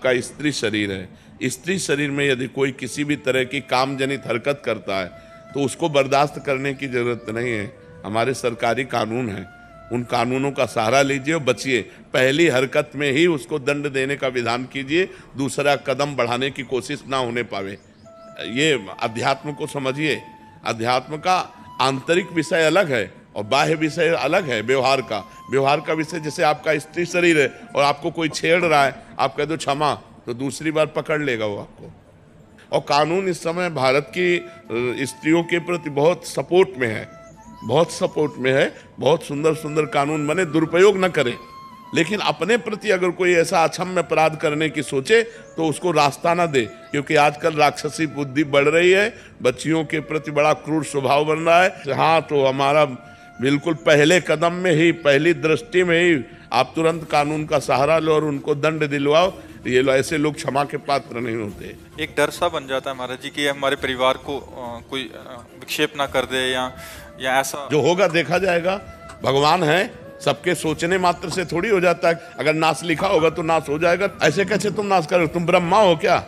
आपका स्त्री शरीर है। स्त्री शरीर में यदि कोई किसी भी तरह की काम जनित हरकत करता है तो उसको बर्दाश्त करने की जरूरत नहीं है। हमारे सरकारी कानून हैं, उन कानूनों का सहारा लीजिए और बचिए। पहली हरकत में ही उसको दंड देने का विधान कीजिए, दूसरा कदम बढ़ाने की कोशिश ना होने पावे। ये अध्यात्म को समझिए। अध्यात्म का आंतरिक विषय अलग है और बाह्य विषय अलग है। व्यवहार का विषय, जैसे आपका स्त्री शरीर है और आपको कोई छेड़ रहा है, आप कह दो क्षमा, तो दूसरी बार पकड़ लेगा वो आपको। और कानून इस समय भारत की स्त्रियों के प्रति बहुत सपोर्ट में है, बहुत सुंदर सुंदर कानून बने। दुरुपयोग न करें, लेकिन अपने प्रति अगर कोई ऐसा अक्षम्य अपराध करने की सोचे तो उसको रास्ता ना दे, क्योंकि आजकल राक्षसी बुद्धि बढ़ रही है, बच्चियों के प्रति बड़ा क्रूर स्वभाव बन रहा है। हाँ, तो हमारा बिल्कुल पहले कदम में ही, पहली दृष्टि में ही आप तुरंत कानून का सहारा लो और उनको दंड दिलवाओ। ये ऐसे लोग क्षमा के पात्र नहीं होते। एक डर सा बन जाता है महाराज जी कि हमारे परिवार को कोई विक्षेप ना कर दे या ऐसा। जो होगा देखा जाएगा। भगवान है, सबके सोचने मात्र से थोड़ी हो जाता है। अगर नाश लिखा होगा तो नाश हो जाएगा। ऐसे कैसे तुम नाश करोगे? तुम ब्रह्मा हो क्या?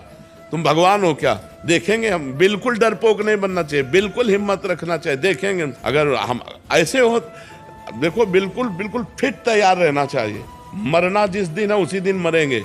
तुम भगवान हो क्या? देखेंगे हम। बिल्कुल डरपोक नहीं बनना चाहिए, बिल्कुल हिम्मत रखना चाहिए। देखेंगे अगर हम ऐसे हो, देखो बिल्कुल फिट तैयार रहना चाहिए। मरना जिस दिन है उसी दिन मरेंगे,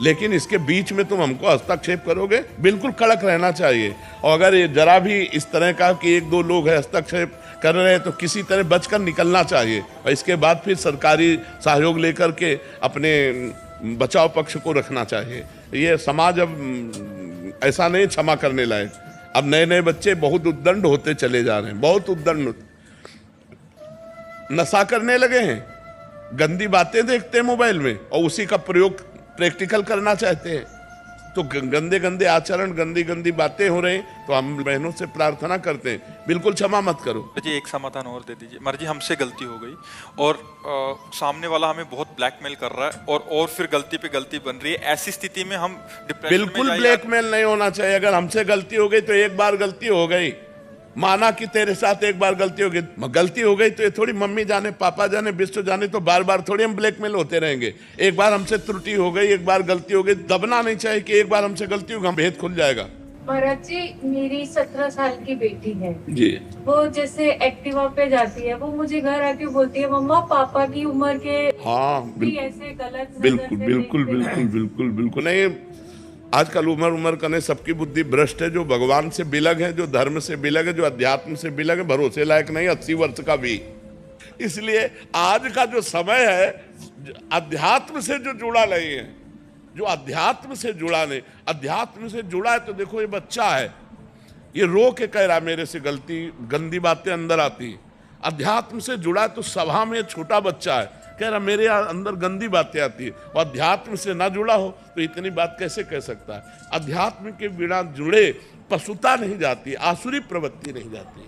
लेकिन इसके बीच में तुम हमको हस्तक्षेप करोगे, बिल्कुल कड़क रहना चाहिए। और अगर ये जरा भी इस तरह का कि एक दो लोग है हस्तक्षेप कर रहे हैं तो किसी तरह बचकर निकलना चाहिए और इसके बाद फिर सरकारी सहयोग लेकर के अपने बचाव पक्ष को रखना चाहिए। ये समाज अब ऐसा नहीं क्षमा करने लायक। अब नए नए बच्चे बहुत उद्दंड होते चले जा रहे हैं, बहुत उद्दंड। नशा करने लगे हैं, गंदी बातें देखते हैं मोबाइल में और उसी का प्रयोग प्रैक्टिकल करना चाहते हैं। तो गंदे गंदे आचरण, गंदी गंदी बातें हो रही। तो हम बहनों से प्रार्थना करते हैं, बिल्कुल क्षमा मत करो जी। एक समाधान और दे दीजिए महाराज जी, हमसे गलती हो गई और सामने वाला हमें बहुत ब्लैकमेल कर रहा है और फिर गलती पे गलती बन रही है। ऐसी स्थिति में हम बिल्कुल ब्लैकमेल नहीं होना चाहिए। अगर हमसे गलती हो गई तो एक बार गलती हो गई, माना कि तेरे साथ एक बार गलती हो गई तो ये थोड़ी मम्मी जाने, पापा जाने, विश्व जाने तो बार बार थोड़ी हम ब्लैकमेल होते रहेंगे। एक बार हमसे त्रुटि हो गई, एक बार गलती हो गई, दबना नहीं चाहिए कि एक बार हमसे गलती होगी, भेद खुल जाएगा। महाराज जी, मेरी 17 साल की बेटी है जी। वो जैसे एक्टिवा पे जाती है, वो मुझे घर आके बोलती है मम्मा पापा की उम्र के ऐसे गलत बिल्कुल नहीं। आजकल उम्र करने सबकी बुद्धि भ्रष्ट है। जो भगवान से बिलग है, जो धर्म से बिलग है, जो अध्यात्म से बिलग है, भरोसे लायक नहीं 80 वर्ष का भी। इसलिए आज का जो समय है, अध्यात्म से जो जुड़ा नहीं है, जो अध्यात्म से जुड़ा नहीं, अध्यात्म से जुड़ा है तो देखो ये बच्चा है, ये रो के कह रहा मेरे से गलती, गंदी बातें अंदर आती। अध्यात्म से जुड़ा है तो सभा में छोटा बच्चा है, कह रहा मेरे अंदर गंदी बातें आती है। और अध्यात्म से ना जुड़ा हो तो इतनी बात कैसे कह सकता है? अध्यात्म के बिना जुड़े पशुता नहीं जाती, आसुरी प्रवृत्ति नहीं जाती।